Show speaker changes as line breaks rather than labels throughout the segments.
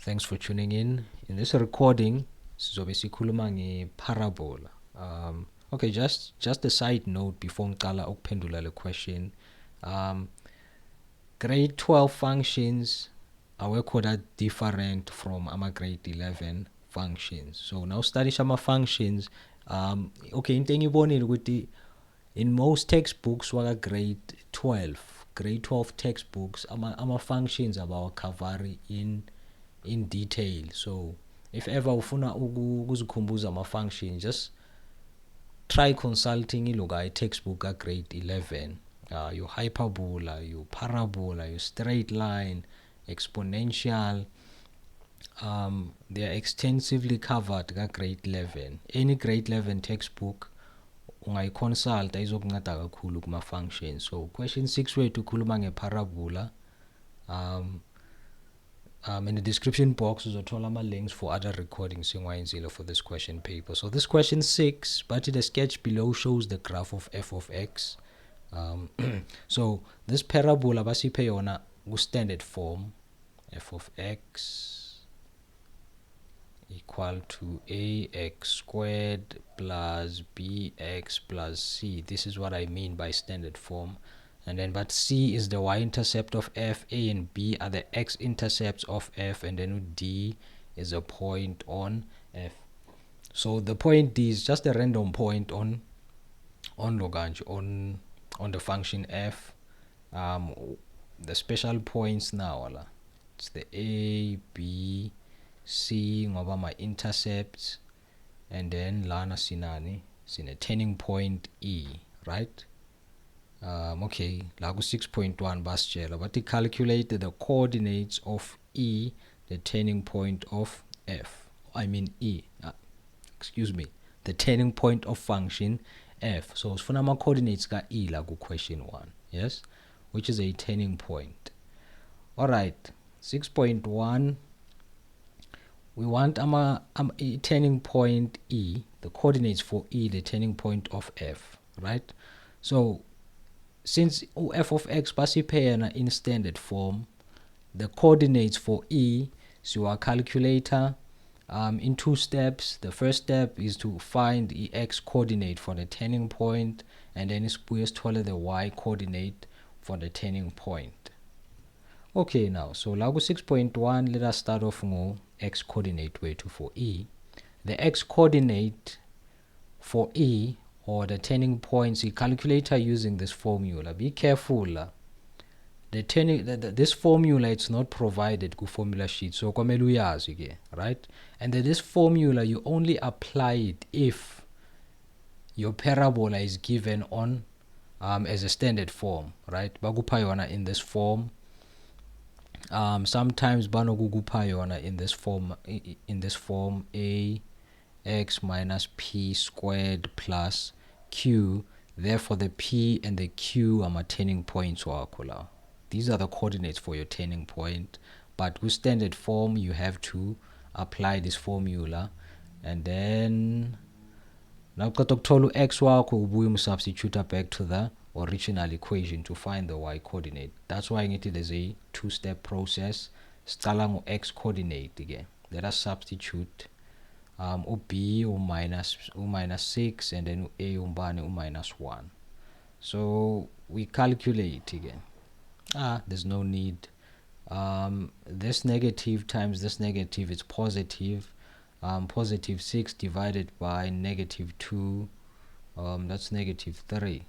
Thanks for tuning in. In this recording, sizobe sikhuluma nge-parabola. Okay, just a side note before ngiqala ukuphendula le question. Grade 12 functions awekho that different from grade 11 functions. So now study some functions. Okay, into engibonile ukuthi in most textbooks waka grade 12 textbooks ama functions abawacover in detail. So if ever ufuna ukuzikhumbuza ama functions, just try consulting iloga textbook ka grade 11. Your hyperbola, your parabola, your straight line, exponential, they are extensively covered ka grade 11. Any grade 11 textbook ungayiconsult izokunceda kakhulu kuma functions. So question 6 wethu ukhuluma ngeparabola. In the description box uzothola ama links for other recordings engwayenzile for this question paper. So this question 6, but the sketch below shows the graph of f of x. So this parabola basiphe yona standard form, f of x equal to ax squared plus bx plus c. This is what I mean by standard form. And then but c is the y-intercept of f, a and b are the x-intercepts of f, and then d is a point on f. So the point d is just a random point on the function f. The special points now, it's the a, b, c ngoba my intercepts, and then lana sinani sine turning point e, right? Okay, la ku 6.1 basitshela but calculate the coordinates of e, the turning point of f. I mean e, excuse me, the turning point of function f. So sifuna ama coordinates ka e la ku question 1, yes, which is a turning point. All right, 6.1, we want a turning point e, the coordinates for e, the turning point of f, right? So since f of x basiphe in standard form, the coordinates for e, so our calculator in 2 steps. The first step is to find the x coordinate for the turning point, and then it's told the y coordinate for the turning point. Okay, now so la ku 6.1, let us start off with x coordinate way for e. The x coordinate for e, or the turning points, you calculate using this formula. Be careful. This formula, it's not provided ku formula sheet, so kwamele uyazi ke, right? And then this formula you only apply it if your parabola is given on as a standard form, right? Bakupha yona in this form. Sometimes banokukupha yona in this form a x minus p squared plus q. Therefore the p and the q are my turning points. These are the coordinates for your turning point, but with standard form you have to apply this formula, and then now x wakho substitute back to the original equation to find the y coordinate. That's why it is a 2-step process. Start x coordinate again. Let us substitute b minus 6, and then a minus 1. So we calculate again. There's no need. This negative times this negative is positive. Positive 6 divided by negative 2, that's negative 3.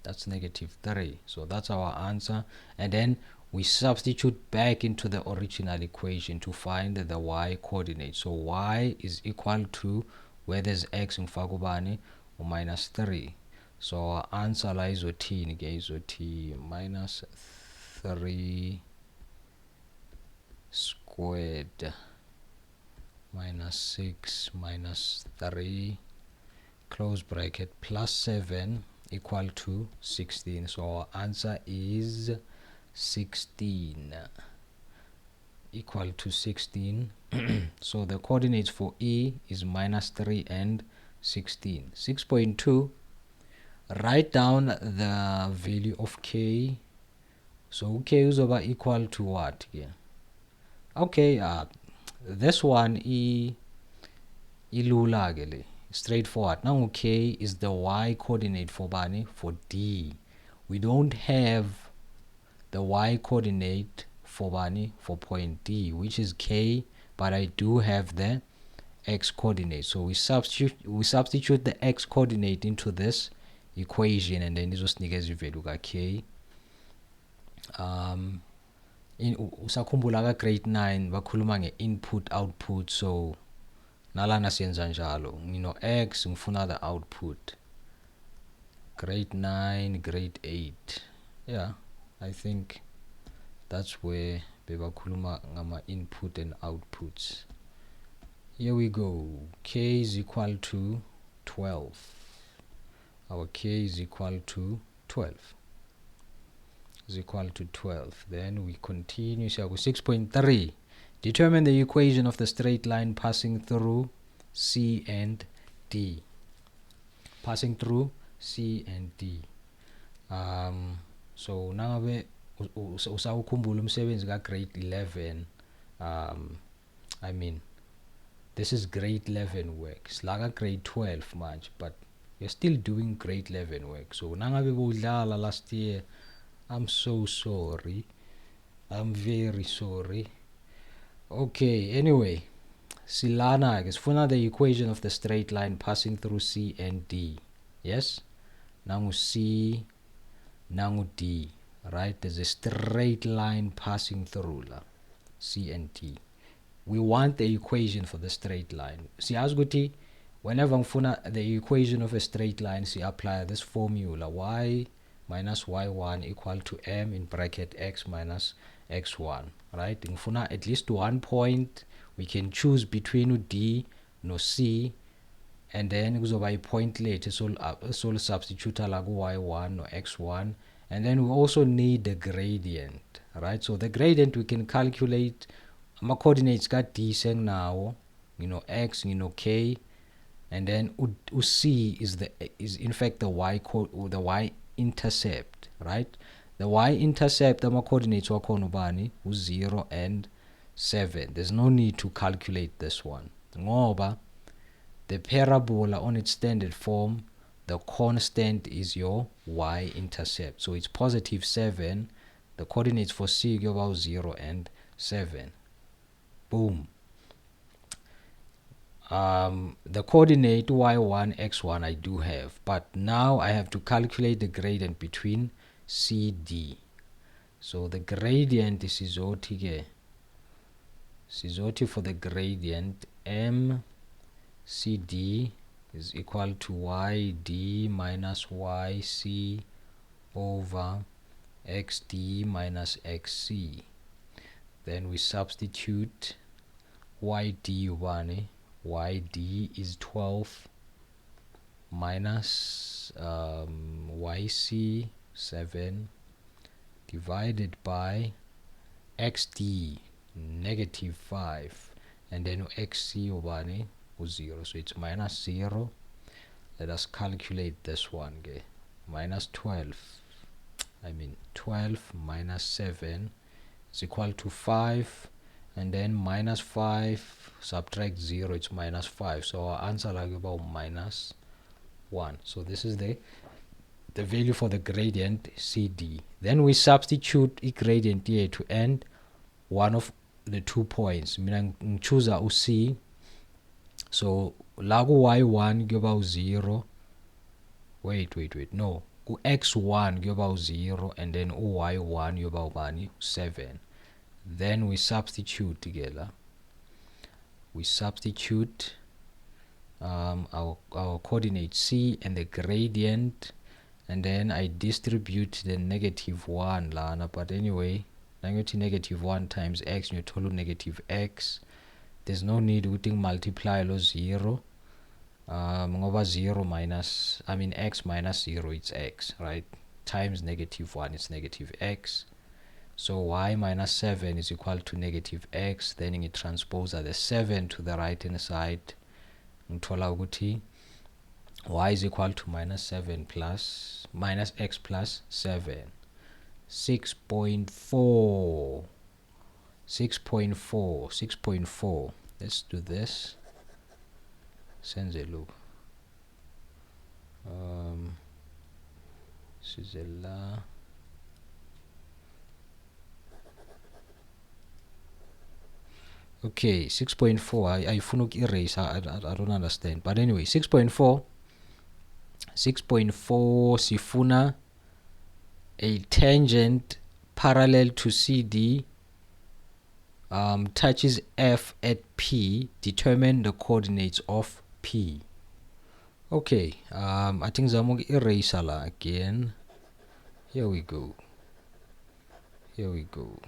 That's negative 3. So that's our answer. And then we substitute back into the original equation to find the y coordinate. So y is equal to, where there's x in Fagubani, or minus 3. So our answer lies with t minus 3 squared minus 6 minus 3 close bracket plus 7 equal to 16. So our answer is 16, equal to 16. So the coordinates for e is minus 3 and 16. 6.2, write down the value of k. So k is over equal to what here? Okay, this one ilula ke le, straightforward. Now k is the y coordinate for bani, for D. We don't have the y coordinate for bani, for point D, which is k, but I do have the x coordinate. So we substitute the x coordinate into this equation, and then izosinikeza ivalue ka k. Usakhumbula ka grade 9 bakhuluma nge input output, so nalana siyenza njalo, x ngifuna the output. Grade 9, grade 8, yeah, I think that's where bebakhuluma ngama input and outputs. Here we go. K is equal to 12. Our k is equal to 12. Is equal to 12. Then we continue. So 6.3. Determine the equation of the straight line passing through C and D. Passing through C and D. So nangabe usawukhumbula umsebenzi ka grade 11. I mean, this is grade 11 work. It's like a grade 12 much, but you're still doing grade 11 work. So nangabe bowudlala last year, I'm so sorry. I'm very sorry. Okay, anyway, silana sifuna the equation of the straight line passing through C and D. Yes, nangu C, nangu D, right? There's a straight line passing through C and D. We want the equation for the straight line. Siyazi ukuthi whenever ngifuna the equation of a straight line, see apply this formula, y minus y1 equal to m in bracket x minus x1, right? Ngifuna at least one point. We can choose between D no C, and then kuzoba a point later, so substitute la ku y1 or x1, and then we also need the gradient, right? So the gradient we can calculate. My coordinates got D saying now, x, k, and then C is in fact the y intercept, right? The y intercept, my coordinates were 0 and 7. There's no need to calculate this one. Ngoba the parabola on its standard form, the constant is your y intercept. So it's positive 7. The coordinates for C go about 0 and 7. Boom. The coordinate y1, x1 I do have, but now I have to calculate the gradient between CD. So the gradient is sizoti for the gradient m CD is equal to yd minus yc over xd minus xc. Then we substitute yd is 12 minus yc 7 divided by xd negative 5, and then xc was 0, so it's minus 0. Let us calculate this one. Minus 12 minus 7 is equal to 5, and then minus 5 subtract 0, it's minus 5. So our answer like about minus 1. So this is the value for the gradient CD. Then we substitute a gradient here to end one of the 2 points. Mina choose a C. So lagu y1 go about 0. Wait, no. x1 go about 0, and then y1 go about 7. Then we substitute together. We substitute our coordinate C and the gradient, and then I distribute the negative 1 lana, but anyway, negative 1 times x, you total negative x. There's no need to multiply lo 0. Over 0 minus, x minus 0, it's x, right? Times negative 1 is negative x. So y minus 7 is equal to negative x. Then you transpose the 7 to the right hand side. Y is equal to minus 7 plus minus x plus 7. 6.4. 6.4. Let's do this. Send a loop. Sizela. Okay, 6.4. I funuk erase. I don't understand. But anyway, 6.4. 6.4 sifuna a tangent parallel to CD touches F at P. Determine the coordinates of P. Okay, I think I'm erase again. Here we go. Here we go.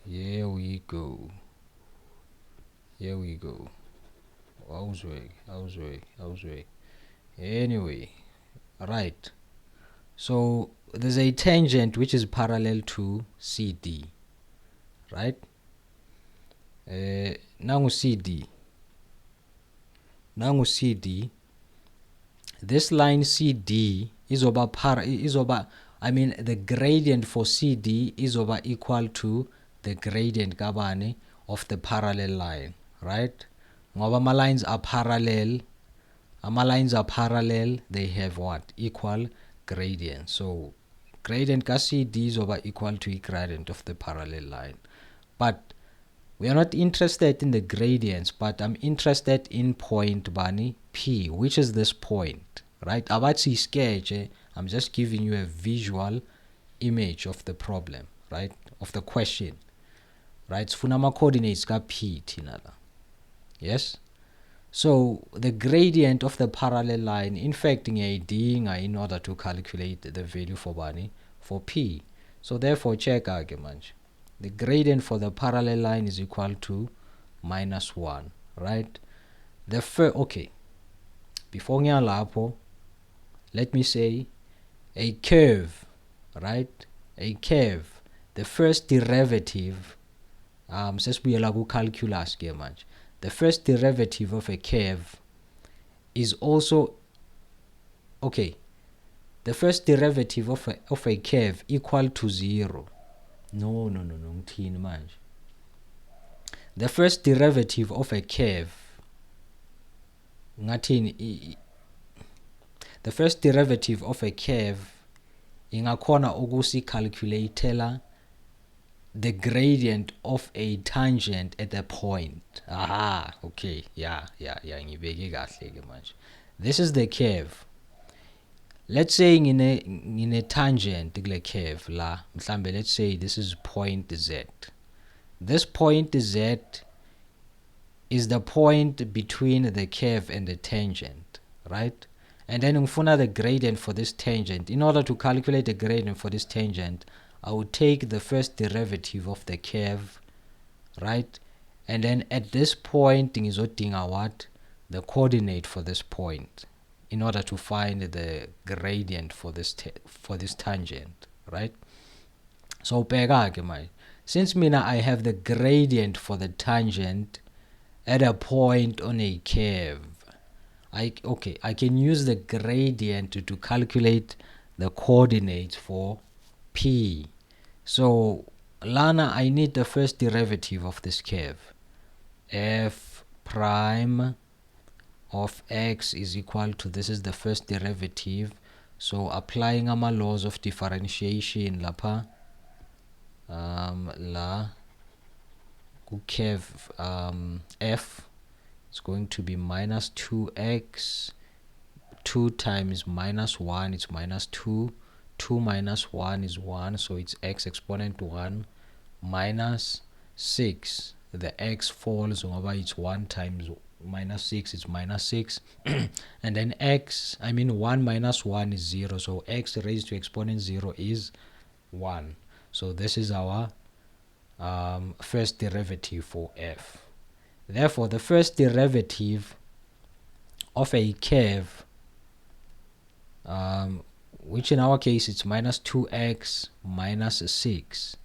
Here we go. Here we go. Ausweg. Anyway, right. So there's a tangent which is parallel to CD, right? Now CD. This line CD is over the gradient for CD is over equal to the gradient kabani of the parallel line, right? Ngoba my lines are parallel. Lines are parallel, they have what? Equal gradient. So gradient ka CD is over equal to gradient of the parallel line. But we are not interested in the gradients, but I'm interested in point bani P, which is this point, right? Abatsi sketch, I'm just giving you a visual image of the problem, right? Of the question, right? Funama coordinates ka P tinala. Yes? So the gradient of the parallel line, in fact, in order to calculate the value for bani for P. So therefore, check argument. The gradient for the parallel line is equal to -1, right? Okay. Before ngiyalapo, let me say a curve, right? A curve. The first derivative, sesibuyela ku calculus ke manje. The first derivative of a curve is also okay. The first derivative of a curve equal to 0. No. The first derivative of a curve, the first derivative of a curve ingakhona ukusi calculatela the gradient of a tangent at a point. Aha, okay, yeah. This is the curve. Let's say in a tangent kule curve la mhlambe, let's say this is point Z. This point Z is the point between the curve and the tangent, right? And then ngifuna the gradient for this tangent. In order to calculate the gradient for this tangent, I would take the first derivative of the curve, right? And then at this point ngizodinga what? The coordinate for this point in order to find the gradient for this tangent, right? So since I have the gradient for the tangent at a point on a curve, I can use the gradient to calculate the coordinates for P. So lana, I need the first derivative of this curve. F prime of x is equal to, this is the first derivative. So applying our laws of differentiation lapha, la curve f is going to be minus 2x. 2 times -1 is -2. 2 minus 1 is 1, so it's x exponent 1 minus 6. The x falls over, it's 1 times -6 is -6. And then 1 minus 1 is 0, so x raised to exponent 0 is 1. So this is our first derivative for f. Therefore, the first derivative of a curve, which in our case it's -2x minus 6,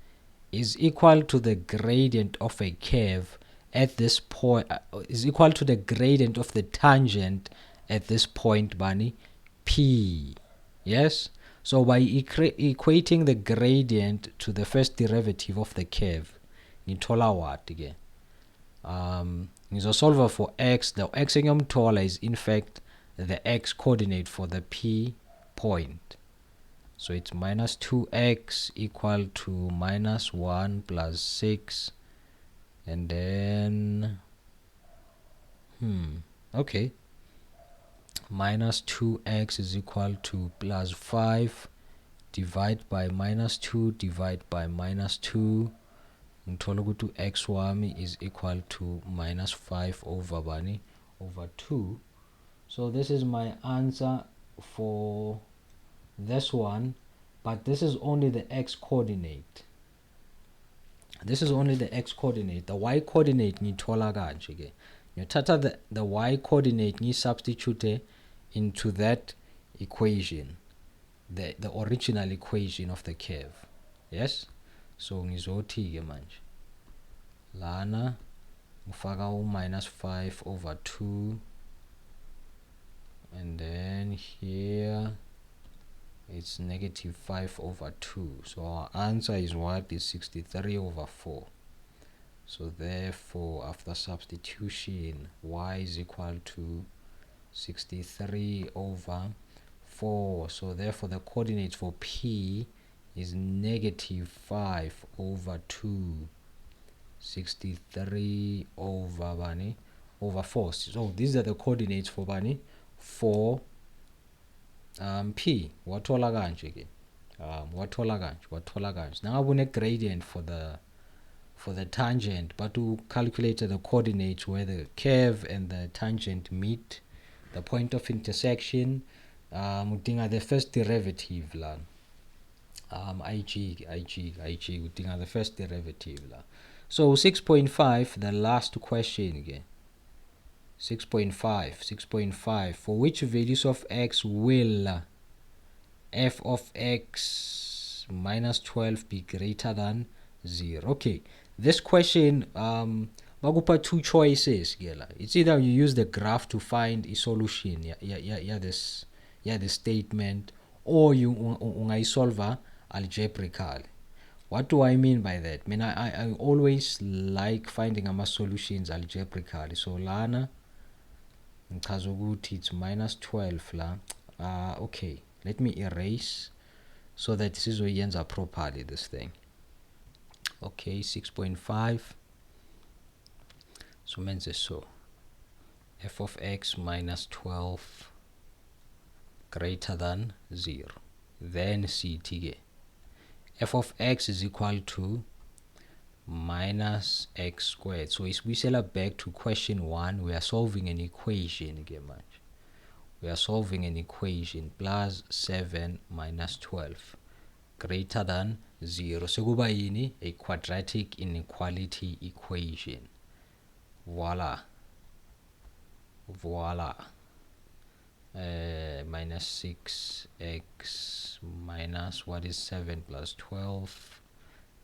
is equal to the gradient of a curve at this point, is equal to the gradient of the tangent at this point, P. Yes? So by equating the gradient to the first derivative of the curve, ngithola what again? Ngizosolve for x. The x engiyomthola is in fact the x coordinate for the P point. So it's minus 2x equal to minus 1 plus 6, and then okay, minus 2x is equal to plus 5 divide by minus 2 divide by minus 2. Ngithola ukuthi x wami is equal to minus 5 over bani over 2. So this is my answer for this one, but this is only the x coordinate. This is only the x coordinate. The y coordinate ngithola kanje ke. Ngiyothatha the y coordinate ngi-substitute into that equation, the original equation of the curve. Yes, so ngizothi ke manje lana ngifaka minus 5 over 2, and then here it's negative 5 over 2. So our answer is what? Is 63 over 4. So therefore, after substitution, y is equal to 63 over 4. So therefore, the coordinate for P is negative 5 over 2. 63 over bani over 4. So these are the coordinates for bani for P. Wathola kanje ke. Wathola kanje. Now we need gradient for the tangent, but to calculate the coordinates where the curve and the tangent meet, the point of intersection, udinga the first derivative la. IG udinga the first derivative la. So 6.5, the last question again. 6.5, for which values of x will f of x minus 12 be greater than 0? Okay, this question, bakupa two choices. It's either you use the graph to find a solution, the statement, or you solve algebraically. What do I mean by that? I mean, I always like finding solutions algebraically. So lana it's minus 12 la. Okay, let me erase so that this is ends up properly this thing. Okay, 6.5. So means so f of x minus 12 greater than 0. Then CT f of x is equal to minus x squared. So if we sell back to question 1, we are solving an equation again. We are solving an equation plus 7 minus 12 greater than 0. So kuba yini? A quadratic inequality equation. Voila. Minus 6x minus what is 7 plus 12,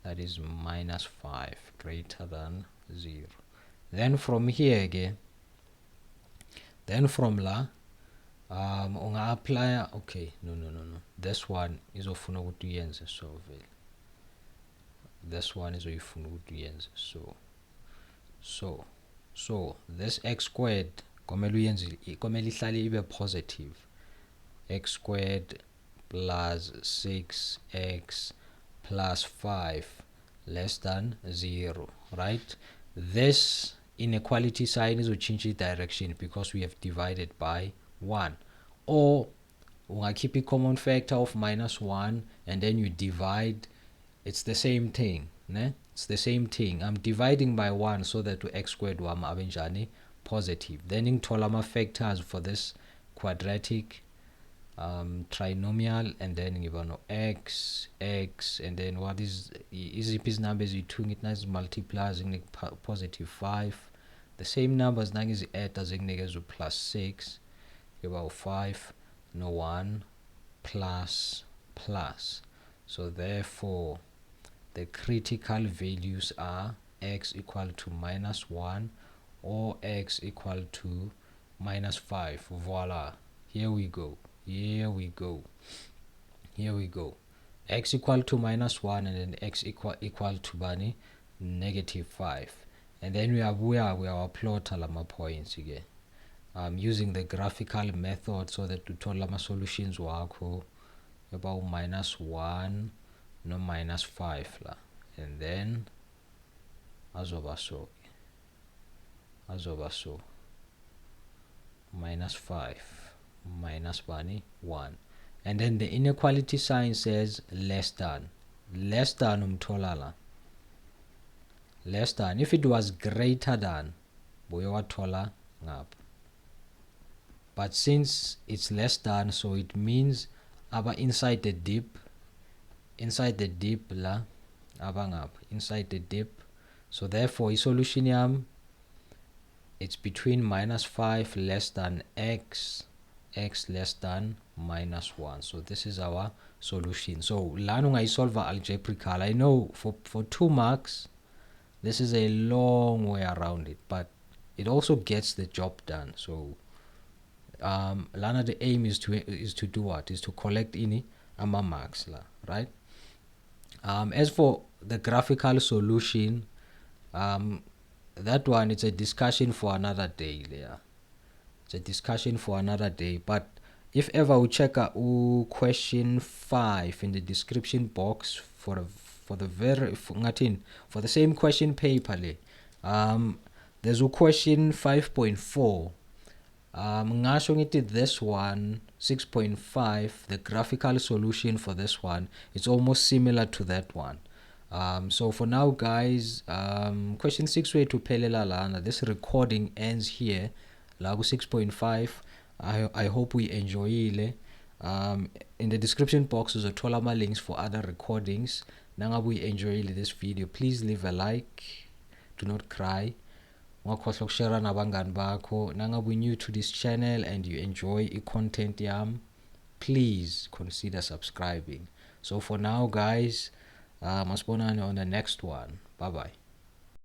that is minus 5 greater than 0. Then from here again, then from la unga apply. Okay, no, this one is ofuna ukuthi uyenze so vele. This one is ofuna ukuthi uyenze so this x squared komele ihlale ibe positive. X squared plus 6x plus 5 less than 0, right? This inequality sign is to change the direction because we have divided by 1. Or we keep a common factor of minus 1 and then you divide. It's the same thing, ne? It's the same thing. I'm dividing by 1 so that to x squared wama abenjani positive. Then ngithola ama factors for this quadratic trinomial, and then give no x, and then what is these numbers you two it nice multiplying positive 5. The same numbers now is add as plus 6, about 5, no 1 plus. So therefore the critical values are x equal to minus 1 or x equal to minus 5. Voila, here we go. Here we go. X equal to -1 and then x equal to bani -5, and then we are our plot alama points again. Using the graphical method so that to uthola ama solutions wakho about -1 no -5 la, and then azoba so -5 minus bani 1, and then the inequality sign says less than umthola la, less than. If it was greater than buyowathola ngapha, but since it's less than, so it means aba inside the dip la, aba ngapha inside the dip. So therefore isolution yam, it's between -5 less than x less than -1. So this is our solution. So lana ungayisolve algebraical. I know for 2 marks this is a long way around it, but it also gets the job done. So lana the aim is to do what? Is to collect any ama marks la, right? As for the graphical solution, that one, it's a discussion for another day there. It's a discussion for another day. But if ever we check out question 5 in the description box for the same question paper le, there's a question 5.4. Ngasho ngithi this one 6.5, the graphical solution for this one, it's almost similar to that one. So for now guys, question 6 way to phelela lana. This recording ends here la ku 6.5. I hope we enjoy it. In the description box is a ama links for other recordings. Nangabe we enjoy this video, please leave a like, do not cry. Share nabangani bakho. Nangabe new to this channel and you enjoy content yam, please consider subscribing. So for now guys, masibonane on the next one. Bye bye.